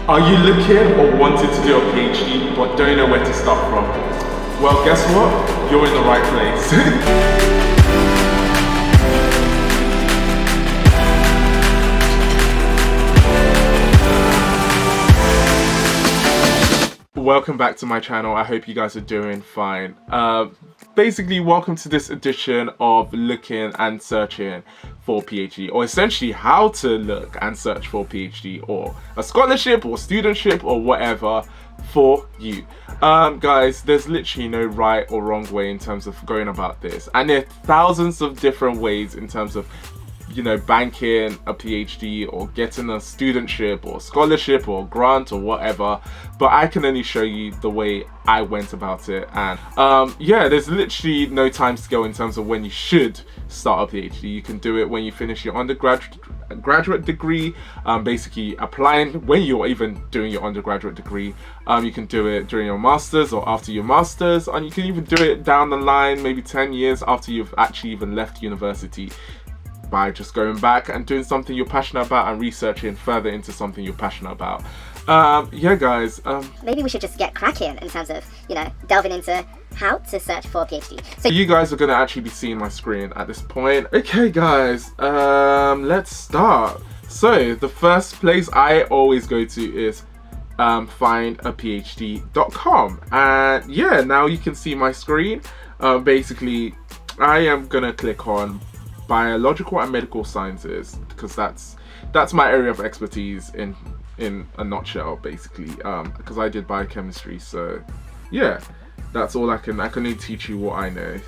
Are you looking or wanted to do a PhD but don't know where to start from? Well, guess what? You're in the right place. Welcome back to my channel. I hope you guys are doing fine. Basically, welcome to this edition of looking and searching for PhD, or essentially how to look and search for PhD or a scholarship or studentship or whatever for you. Guys, there's literally no right or wrong way in terms of going about this, and there are thousands of different ways in terms of, you know, banking a PhD or getting a studentship or scholarship or grant or whatever, but I can only show you the way I went about it. And yeah, there's literally no time scale in terms of when you should start a PhD. You can do it when you finish your graduate degree, basically applying when you're even doing your undergraduate degree. You can do it during your masters or after your masters, and you can even do it down the line, maybe 10 years after you've actually even left university, by just going back and doing something you're passionate about and researching further into something you're passionate about. Yeah, guys. Maybe we should just get cracking in terms of, you know, delving into how to search for a PhD. So you guys are going to actually be seeing my screen at this point. Okay, guys, let's start. So the first place I always go to is FindAPhD.com. And yeah, now you can see my screen. Basically, I am going to click on biological and medical sciences because that's my area of expertise in a nutshell, basically, because I did biochemistry. So yeah, that's all I can only teach you what I know.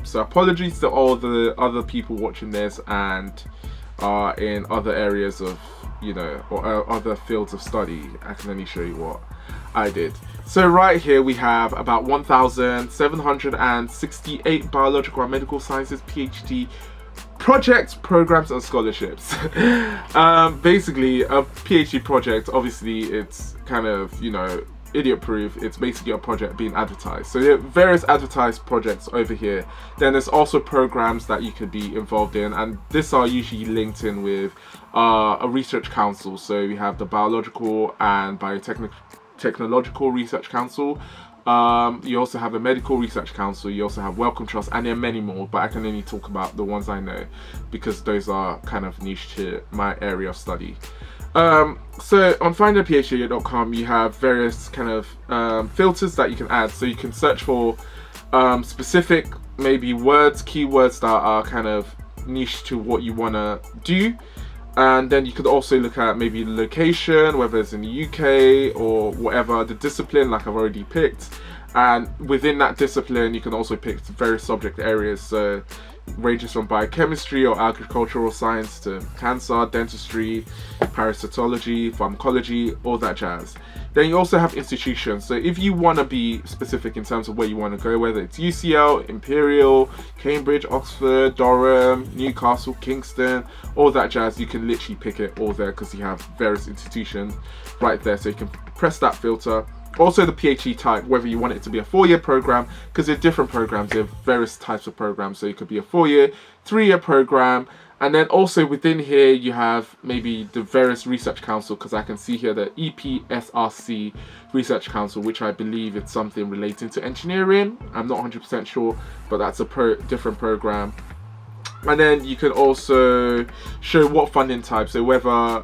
So apologies to all the other people watching this and are in other areas of, you know, or other fields of study. I can only show you what I did. So right here we have about 1,768 biological and medical sciences PhD projects, programs and scholarships. Basically a PhD project, obviously it's kind of, you know, idiot proof. It's basically a project being advertised. So there are various advertised projects over here. Then there's also programs that you could be involved in, and these are usually linked in with a research council. So we have the Biological and Biotechnological Research Council. You also have a Medical Research Council, you also have Wellcome Trust, and there are many more, but I can only talk about the ones I know because those are kind of niche to my area of study. So on FindAPhD.com you have various kind of filters that you can add. So you can search for specific maybe words, keywords that are kind of niche to what you want to do. And then you could also look at maybe the location, whether it's in the UK or whatever, the discipline like I've already picked. And within that discipline, you can also pick various subject areas. So it ranges from biochemistry or agricultural science to cancer, dentistry, parasitology, pharmacology, all that jazz. Then you also have institutions. So if you want to be specific in terms of where you want to go, whether it's UCL, Imperial, Cambridge, Oxford, Durham, Newcastle, Kingston, all that jazz, you can literally pick it all there because you have various institutions right there. So you can press that filter. Also the PhD type, whether you want it to be a 4-year program, because there are different programs, there are various types of programs. So it could be a 4-year, 3-year program. And then also within here you have maybe the various research council, because I can see here the BBSRC research council, which I believe it's something relating to engineering. I'm not 100% sure, but that's a different program. And then you can also show what funding type, so whether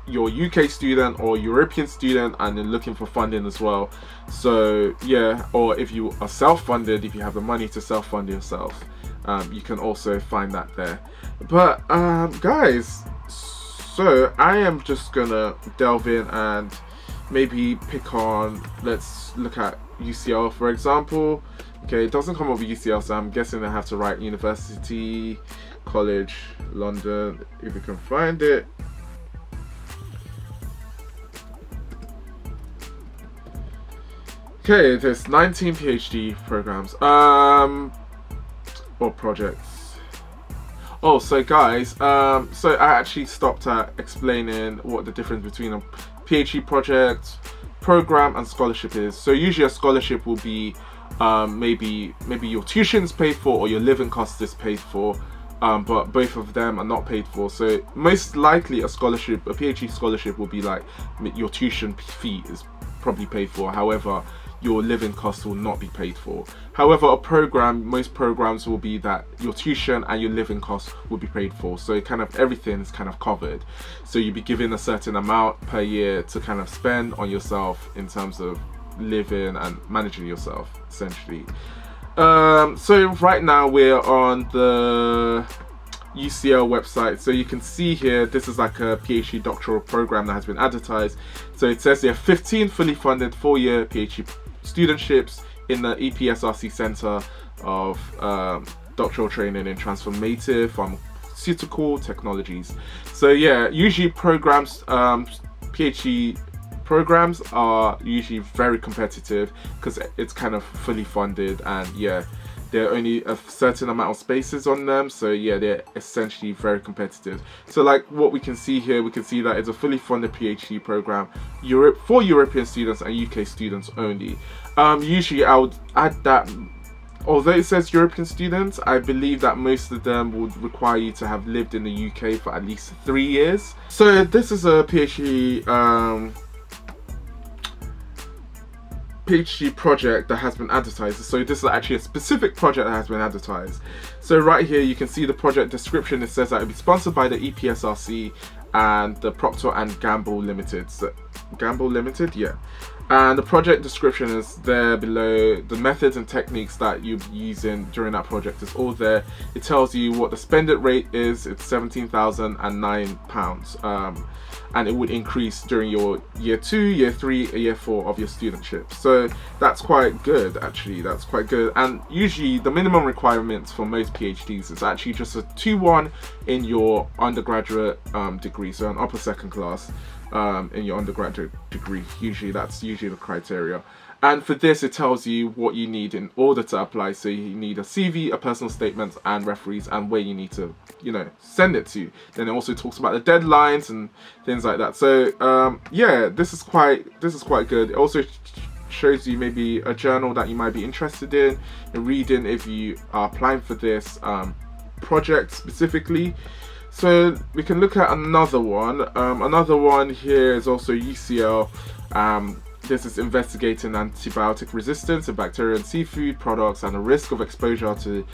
you're a UK student or European student and then looking for funding as well. So yeah, or if you are self-funded, if you have the money to self-fund yourself, you can also find that there. But guys, so I am just gonna delve in and maybe pick on, let's look at UCL for example. Okay, it doesn't come up with UCL, so I'm guessing I have to write University College London, if you can find it. Okay, there's 19 PhD programs, or projects. Oh, so guys, so I actually stopped at explaining what the difference between a PhD project, program and scholarship is. So usually a scholarship will be maybe your tuition's paid for or your living cost is paid for. but both of them are not paid for. So most likely a scholarship, a PhD scholarship, will be like your tuition fee is probably paid for. However, your living costs will not be paid for. However, a program, most programs will be that your tuition and your living costs will be paid for. So kind of everything is kind of covered. So you'll be given a certain amount per year to kind of spend on yourself in terms of living and managing yourself, essentially. So right now we're on the UCL website. So you can see here, this is like a PhD doctoral program that has been advertised. So it says there are 15 fully funded 4-year PhD studentships in the BBSRC Center of Doctoral Training in Transformative Pharmaceutical Technologies. So yeah, usually programs, PhD programs are usually very competitive because it's kind of fully funded, and yeah, there are only a certain amount of spaces on them, so yeah, they're essentially very competitive. So like what we can see here, we can see that it's a fully funded PhD program, for European students and UK students only. Usually I would add that, although it says European students, I believe that most of them would require you to have lived in the UK for at least 3 years. So this is a PhD project that has been advertised. So this is actually a specific project that has been advertised. So right here you can see the project description. It says that it'll be sponsored by the BBSRC and the Procter & Gamble Limited. So, Gamble Limited, yeah. And the project description is there below. The methods and techniques that you'll be using during that project is all there. It tells you what the spend it rate is. It's £17,009. And it would increase during your year 2, year 3, year 4 of your studentship. So that's quite good, actually. That's quite good. And usually the minimum requirements for most PhDs is actually just a 2-1 in your undergraduate degree, so an upper second class in your undergraduate degree. That's usually the criteria. And for this, it tells you what you need in order to apply. So you need a CV, a personal statement, and referees, and where you need to, send it to. Then it also talks about the deadlines and things like that. So yeah, this is quite good. It also shows you maybe a journal that you might be interested in reading if you are applying for this project specifically. So we can look at another one. Another one here is also UCL. This is investigating antibiotic resistance in bacteria and seafood products and the risk of exposure to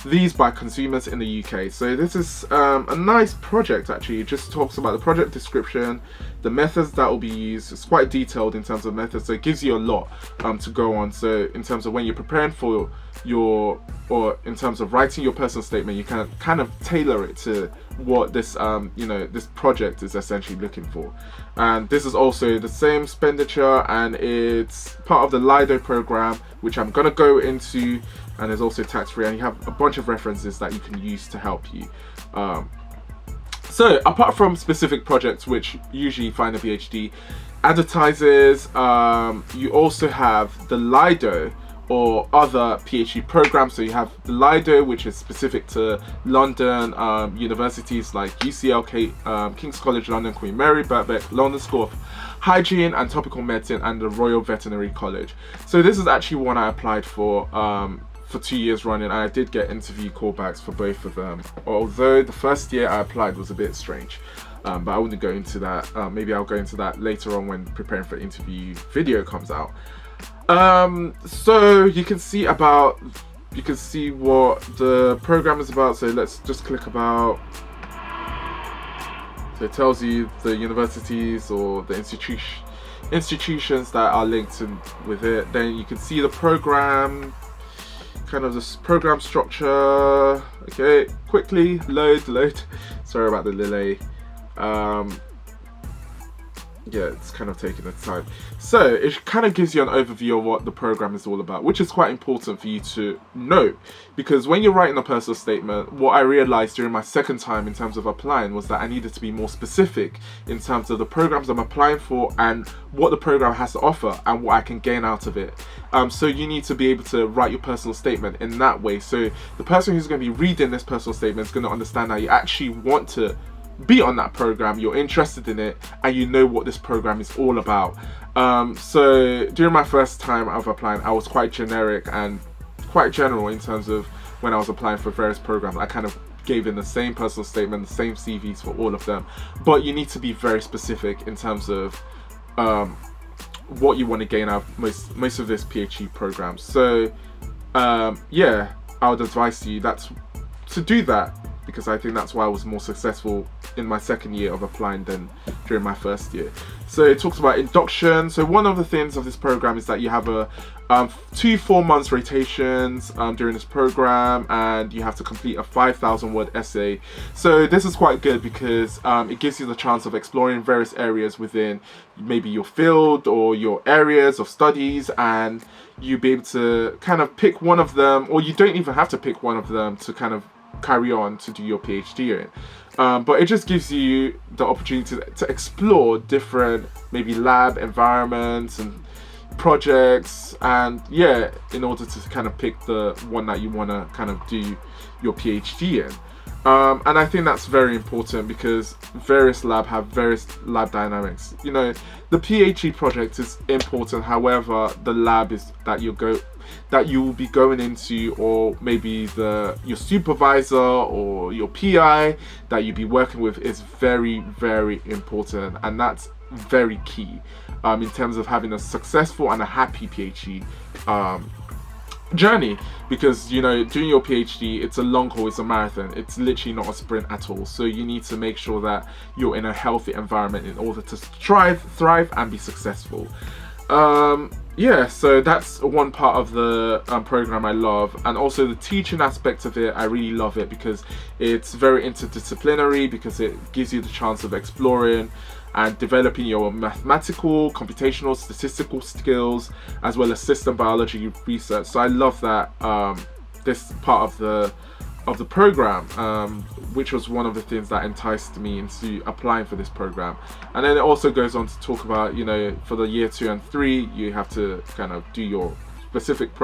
these by consumers in the UK. So this is a nice project, actually. It just talks about the project description, the methods that will be used. It's quite detailed in terms of methods, so it gives you a lot to go on. So in terms of when you're preparing for or in terms of writing your personal statement, you can kind of tailor it to what this this project is essentially looking for. And this is also the same expenditure, and it's part of the Lido program, which I'm gonna go into, and there's also tax-free, and you have a bunch of references that you can use to help you. So apart from specific projects, which usually FindAPhD advertises, you also have the Lido or other PhD programs. So you have the Lido, which is specific to London universities like UCL, King's College London, Queen Mary, Birkbeck, London School of Hygiene and Tropical Medicine, and the Royal Veterinary College. So this is actually one I applied for 2 years running, and I did get interview callbacks for both of them, although the first year I applied was a bit strange. But I wouldn't go into that. Maybe I'll go into that later on when preparing for interview video comes out. So you can see what the program is about. So let's just click about. So it tells you the universities or the institutions that are linked with it. Then you can see the program, kind of this program structure. Okay, quickly load. Sorry about the delay. Yeah, it's kind of taking its time. So it kind of gives you an overview of what the program is all about, which is quite important for you to know, because when you're writing a personal statement, what I realized during my second time in terms of applying was that I needed to be more specific in terms of the programs I'm applying for and what the program has to offer and what I can gain out of it. So you need to be able to write your personal statement in that way, so the person who's going to be reading this personal statement is going to understand how you actually want to be on that program, you're interested in it, and you know what this program is all about. So during my first time of applying, I was quite generic and quite general in terms of when I was applying for various programs. I kind of gave in the same personal statement, the same CVs for all of them, but you need to be very specific in terms of what you want to gain out of most of this PhD program. So yeah, I would advise you to do that, because I think that's why I was more successful in my second year of applying than during my first year. So it talks about induction. So one of the things of this program is that you have a 2 4-month rotations during this program, and you have to complete a 5,000 word essay. So this is quite good because it gives you the chance of exploring various areas within maybe your field or your areas of studies, and you'll be able to kind of pick one of them, or you don't even have to pick one of them to kind of carry on to do your PhD in. But it just gives you the opportunity to explore different maybe lab environments and projects, and yeah, in order to kind of pick the one that you want to kind of do your PhD in. And I think that's very important because various labs have various lab dynamics. You know, the PhD project is important, however, the lab is that you will be going into, or maybe your supervisor or your PI that you'll be working with, is very, very important, and that's very key in terms of having a successful and a happy PhD journey. Because, you know, doing your PhD, it's a long haul, it's a marathon, it's literally not a sprint at all. So you need to make sure that you're in a healthy environment in order to thrive and be successful. Yeah, so that's one part of the program I love, and also the teaching aspect of it. I really love it because it's very interdisciplinary, because it gives you the chance of exploring and developing your mathematical, computational, statistical skills, as well as system biology research. So I love that this part of the program, which was one of the things that enticed me into applying for this program. And then it also goes on to talk about, you know, for the year 2 and 3, you have to kind of do your specific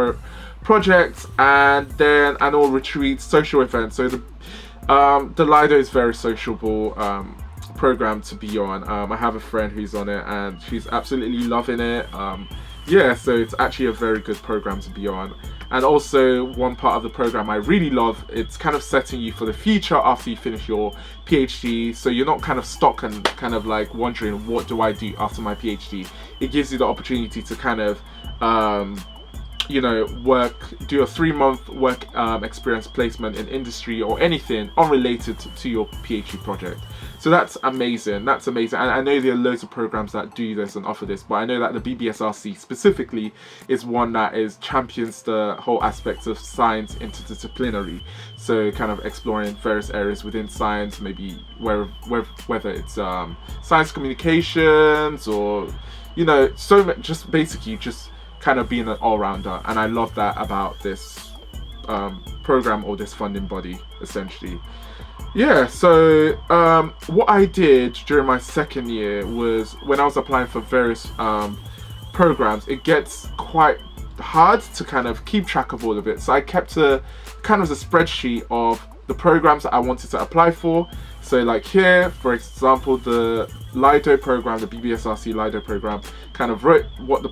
projects, and then annual retreats, social events. So the Lido is very sociable program to be on. I have a friend who's on it, and she's absolutely loving it. Yeah, so it's actually a very good program to be on. And also, one part of the program I really love, it's kind of setting you for the future after you finish your PhD, so you're not kind of stuck and kind of like wondering, what do I do after my PhD? It gives you the opportunity to kind of you know, do a 3-month work experience placement in industry or anything unrelated to your PhD project. So that's amazing. That's amazing. And I know there are loads of programs that do this and offer this, but I know that the BBSRC specifically is one that champions the whole aspect of science interdisciplinary. So kind of exploring various areas within science, maybe whether it's science communications, or, you know, so much, just basically just kind of being an all-rounder. And I love that about this program, or this funding body, essentially. Yeah, so what I did during my second year was, when I was applying for various programs, it gets quite hard to kind of keep track of all of it. So I kept a spreadsheet of the programs that I wanted to apply for. So like here, for example, the Lido program, the BBSRC Lido program, kind of wrote what the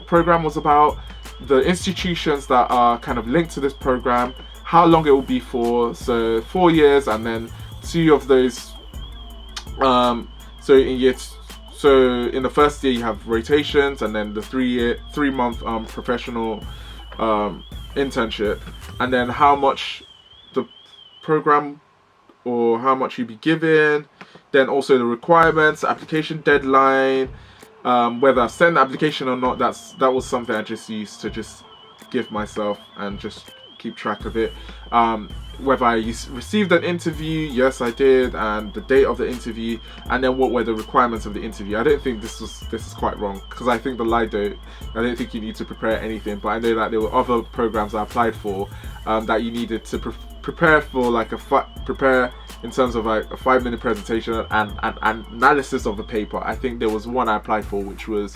program was about, the institutions that are kind of linked to this program, how long it will be for, so 4 years, and then 2 of those, so in the first year you have rotations, and then the 3-month professional internship, and then how much the program, or how much you'd be given, then also the requirements, application deadline, whether I send the application or not. That was something I just used to just give myself and just keep track of it. Whether I received an interview, yes I did, and the date of the interview, and then what were the requirements of the interview. I don't think this is quite wrong, because I think the Lido, I don't think you need to prepare anything, but I know that there were other programs I applied for that you needed to prepare for, like prepare in terms of like a 5-minute presentation and analysis of the paper. I think there was one I applied for, which was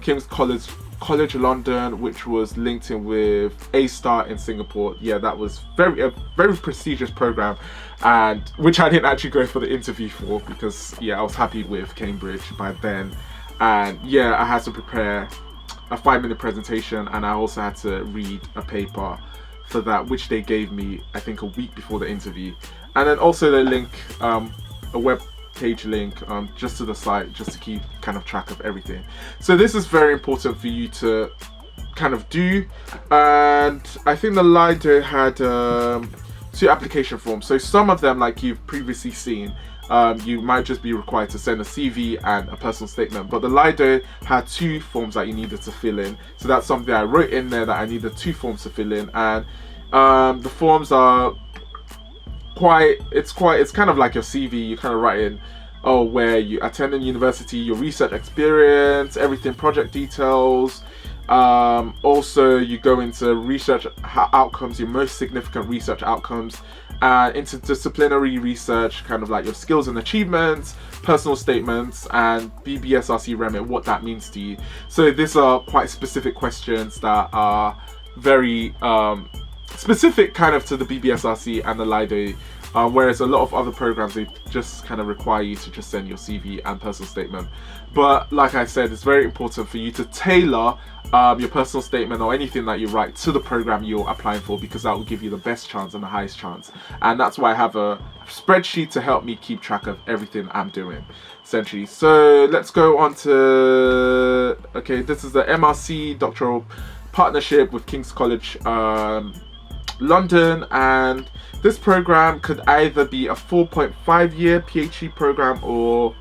King's College London, which was linked in with A-Star in Singapore. Yeah, that was a very prestigious program, and which I didn't actually go for the interview for, because yeah, I was happy with Cambridge by then. And yeah, I had to prepare a 5-minute presentation, and I also had to read a paper for that, which they gave me, I think, a week before the interview. And then also the link, a web page link just to the site, just to keep kind of track of everything. So this is very important for you to kind of do. And I think the Lido had 2 application forms. So some of them, like you've previously seen, you might just be required to send a CV and a personal statement, but the Lido had 2 forms that you needed to fill in. So that's something I wrote in there, that I needed 2 forms to fill in. And the forms are it's kind of like your CV. You kind of write in, oh, where you attended university, your research experience, everything, project details. Also, you go into research outcomes, your most significant research outcomes, interdisciplinary research, kind of like your skills and achievements, personal statements, and BBSRC remit, what that means to you. So these are quite specific questions that are very specific kind of to the BBSRC and the Lido, whereas a lot of other programs, they just kind of require you to just send your CV and personal statement. But like I said, it's very important for you to tailor your personal statement or anything that you write to the program you're applying for, because that will give you the best chance and the highest chance. And that's why I have a spreadsheet to help me keep track of everything I'm doing, essentially. So let's go on to, okay, this is the MRC Doctoral partnership with King's College London, and this program could either be a 4.5-year PhD program, or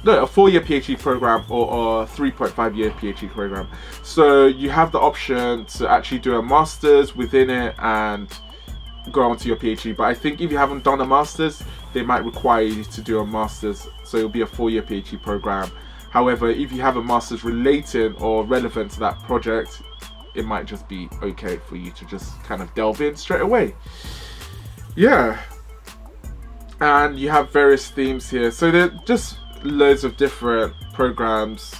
no, a 4-year PhD program, or a 3.5-year PhD program. So you have the option to actually do a master's within it and go on to your PhD. But I think if you haven't done a master's, they might require you to do a master's, so it'll be a 4-year PhD program. However, if you have a master's relating or relevant to that project, it might just be okay for you to just kind of delve in straight away. Yeah. And you have various themes here. So there are just loads of different programs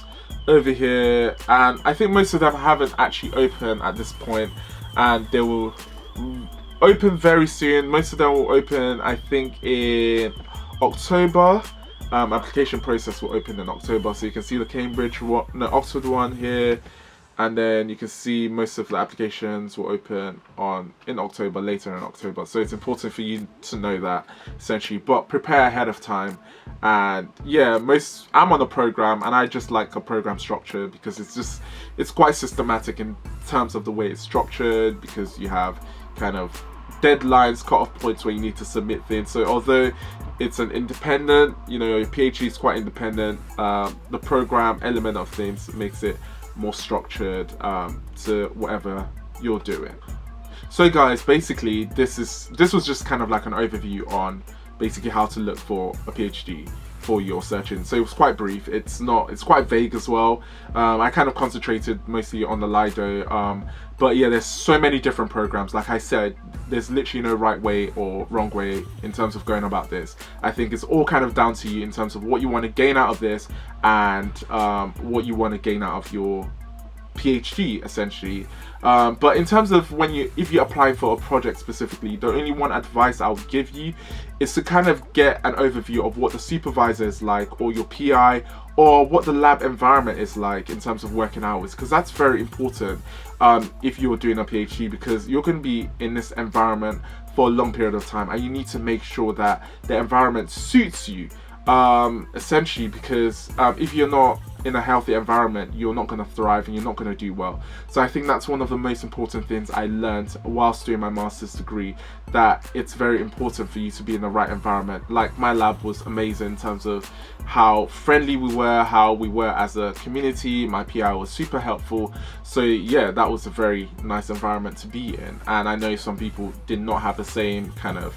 over here, and I think most of them haven't actually opened at this point, and they will open very soon. Most of them will open, I think, in October. Application process will open in October, so you can see the Oxford one here, and then you can see most of the applications will open in October, later in October. So it's important for you to know that, essentially, but prepare ahead of time. And yeah, I'm on a program, and I just like a program structure because it's quite systematic in terms of the way it's structured, because you have kind of deadlines, cut-off points where you need to submit things. So although it's an independent, your PhD is quite independent, the program element of things makes it more structured to whatever you're doing. So guys, basically this was just kind of like an overview on basically how to look for a PhD for your searching. So it was quite brief. It's quite vague as well. I kind of concentrated mostly on the Lido, but yeah, there's so many different programs. Like I said, there's literally no right way or wrong way in terms of going about this. I think it's all kind of down to you in terms of what you want to gain out of this, and what you want to gain out of your PhD, essentially. But in terms of if you're applying for a project specifically, the only one advice I would give you is to kind of get an overview of what the supervisor is like, or your PI, or what the lab environment is like in terms of working hours, because that's very important if you're doing a PhD, because you're going to be in this environment for a long period of time, and you need to make sure that the environment suits you, essentially, because if you're not in a healthy environment, you're not going to thrive and you're not going to do well. So I think that's one of the most important things I learned whilst doing my master's degree, that it's very important for you to be in the right environment. Like, my lab was amazing in terms of how friendly we were, how we were as a community. My PI was super helpful. So yeah, that was a very nice environment to be in, and I know some people did not have the same kind of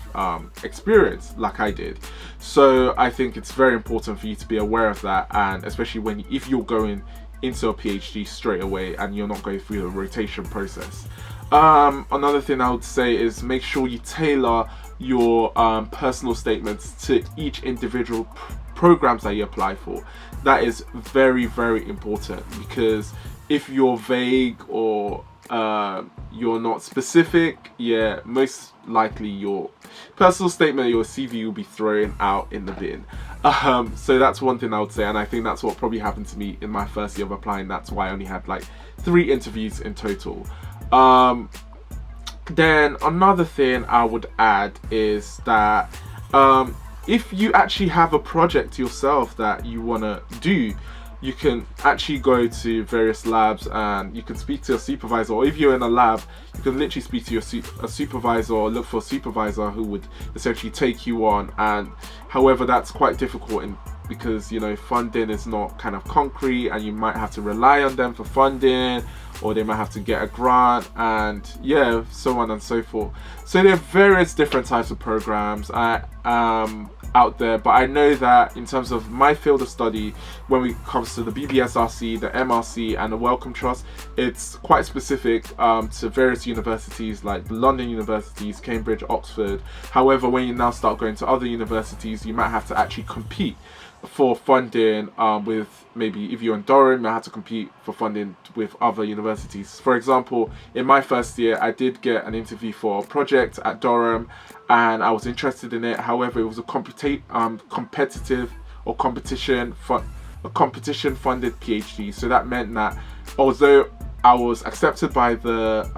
experience like I did. So I think it's very important for you to be aware of that, and especially if you're going into a PhD straight away and you're not going through the rotation process. Another thing I would say is make sure you tailor your personal statements to each individual programs that you apply for. That is very, very important, because if you're vague or you're not specific, yeah, most likely your personal statement, your CV will be thrown out in the bin. So that's one thing I would say, and I think that's what probably happened to me in my first year of applying. That's why I only had like 3 interviews in total. Then another thing I would add is that if you actually have a project yourself that you want to do, you can actually go to various labs and you can speak to a supervisor, or if you're in a lab, you can literally speak to a supervisor or look for a supervisor who would essentially take you on. And however, that's quite difficult because, you know, funding is not kind of concrete, and you might have to rely on them for funding, or they might have to get a grant, and yeah, so on and so forth. So there are various different types of programs out there, but I know that in terms of my field of study, when it comes to the BBSRC, the MRC, and the Wellcome Trust, it's quite specific to various universities like the London universities, Cambridge, Oxford. However, when you now start going to other universities, you might have to actually compete for funding with, maybe if you're in Durham, you have to compete for funding with other universities. For example, in my first year, I did get an interview for a project at Durham, and I was interested in it. However, it was a competition funded PhD. So that meant that although I was accepted by the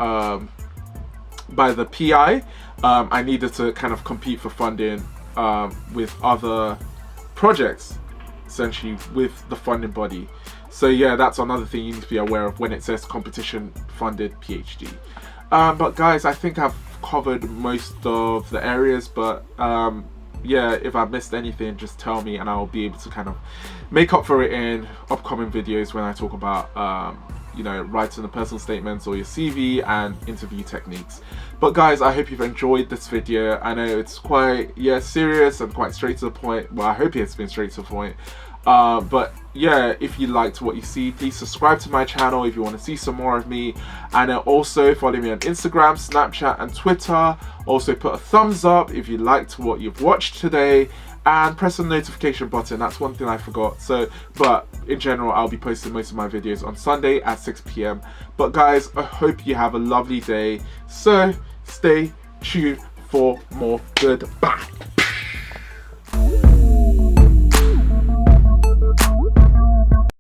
PI, I needed to kind of compete for funding with other projects, essentially, with the funding body. So yeah, that's another thing you need to be aware of when it says competition funded PhD. But guys, I think I've covered most of the areas, but yeah, if I missed anything, just tell me and I'll be able to kind of make up for it in upcoming videos when I talk about you know, writing the personal statements or your CV and interview techniques. But guys, I hope you've enjoyed this video. I know it's quite, yeah, serious and quite straight to the point. Well, I hope it's been straight to the point. But yeah, if you liked what you see, please subscribe to my channel if you want to see some more of me, and also follow me on Instagram, Snapchat and Twitter. Also put a thumbs up if you liked what you've watched today, and press the notification button. That's one thing I forgot. So, but in general, I'll be posting most of my videos on Sunday at 6 PM. But guys, I hope you have a lovely day. So stay tuned for more. Goodbye.